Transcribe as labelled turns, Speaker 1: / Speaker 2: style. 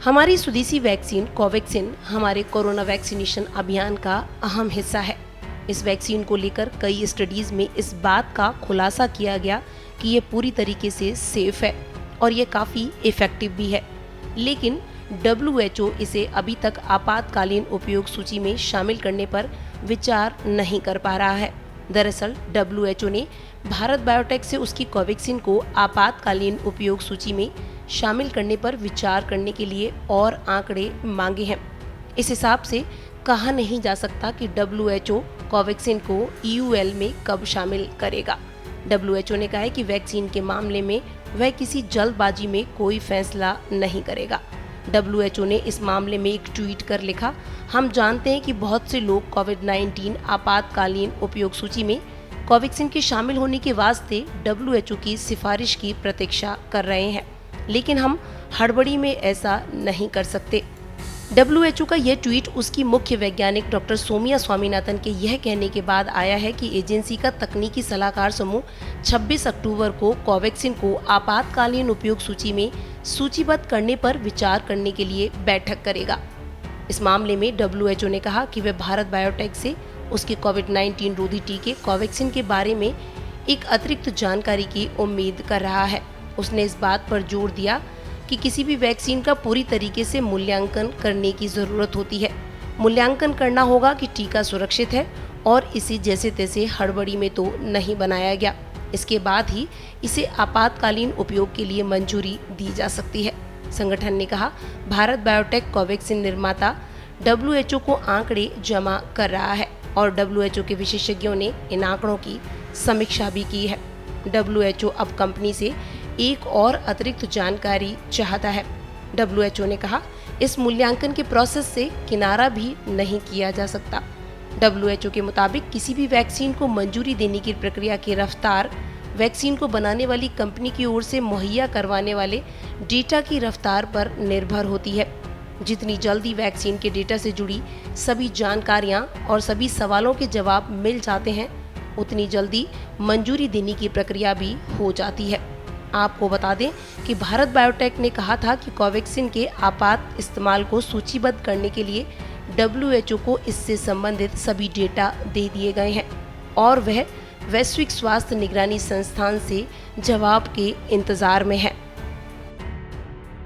Speaker 1: हमारी स्वदेशी vaccine Covaxin हमारे कोरोना वैक्सीनेशन अभियान का अहम हिस्सा है। इस वैक्सीन को लेकर कई स्टडीज में इस बात का खुलासा किया गया कि ये पूरी तरीके से सेफ है और ये काफ़ी इफेक्टिव भी है, लेकिन WHO इसे अभी तक आपातकालीन उपयोग सूची में शामिल करने पर विचार नहीं कर पा रहा है। दरअसल WHO ने भारत बायोटेक से उसकी कोवैक्सीन को आपातकालीन उपयोग सूची में शामिल करने पर विचार करने के लिए और आंकड़े मांगे हैं। इस हिसाब से कहा नहीं जा सकता कि WHO कोवैक्सीन को EUL में कब शामिल करेगा। WHO ने कहा है कि वैक्सीन के मामले में वह किसी जल्दबाजी में कोई फैसला नहीं करेगा। WHO ने इस मामले में एक ट्वीट कर लिखा, हम जानते हैं कि बहुत से लोग कोविड-19 आपातकालीन उपयोग सूची में कोवैक्सीन के शामिल होने के वास्ते WHO की सिफारिश की प्रतीक्षा कर रहे हैं, लेकिन हम हड़बड़ी में ऐसा नहीं कर सकते। WHO का यह ट्वीट उसकी मुख्य वैज्ञानिक डॉक्टर सौम्या स्वामीनाथन के यह कहने के बाद आया है कि एजेंसी का तकनीकी सलाहकार समूह 26 अक्टूबर को कोवैक्सीन को आपातकालीन उपयोग सूची में सूचीबद्ध करने पर विचार करने के लिए बैठक करेगा। इस मामले में WHO ने कहा कि वह भारत बायोटेक से उसके कोविड-19 रोधी टीके कोवैक्सीन के बारे में एक अतिरिक्त जानकारी की उम्मीद कर रहा है। उसने इस बात पर जोर दिया कि किसी भी वैक्सीन का पूरी तरीके से मूल्यांकन करने की ज़रूरत होती है। मूल्यांकन करना होगा कि टीका सुरक्षित है और इसे जैसे तैसे हड़बड़ी में तो नहीं बनाया गया। इसके बाद ही इसे आपातकालीन उपयोग के लिए मंजूरी दी जा सकती है। संगठन ने कहा, भारत बायोटेक कोवैक्सीन निर्माता WHO को आंकड़े जमा कर रहा है और WHO के विशेषज्ञों ने इन आंकड़ों की समीक्षा भी की है। WHO अब कंपनी से एक और अतिरिक्त जानकारी चाहता है। WHO ने कहा, इस मूल्यांकन के प्रोसेस से किनारा भी नहीं किया जा सकता। WHO के मुताबिक किसी भी वैक्सीन को मंजूरी देने की प्रक्रिया की रफ्तार वैक्सीन को बनाने वाली कंपनी की ओर से मुहैया करवाने वाले डेटा की रफ्तार पर निर्भर होती है। जितनी जल्दी वैक्सीन के डेटा से जुड़ी सभी जानकारियां और सभी सवालों के जवाब मिल जाते हैं, उतनी जल्दी मंजूरी देने की प्रक्रिया भी हो जाती है। आपको बता दें कि भारत बायोटेक ने कहा था कि कोवैक्सीन के आपात इस्तेमाल को सूचीबद्ध करने के लिए WHO को इससे संबंधित सभी डेटा दे दिए गए हैं और वह वैश्विक स्वास्थ्य निगरानी संस्थान से जवाब के इंतजार में है।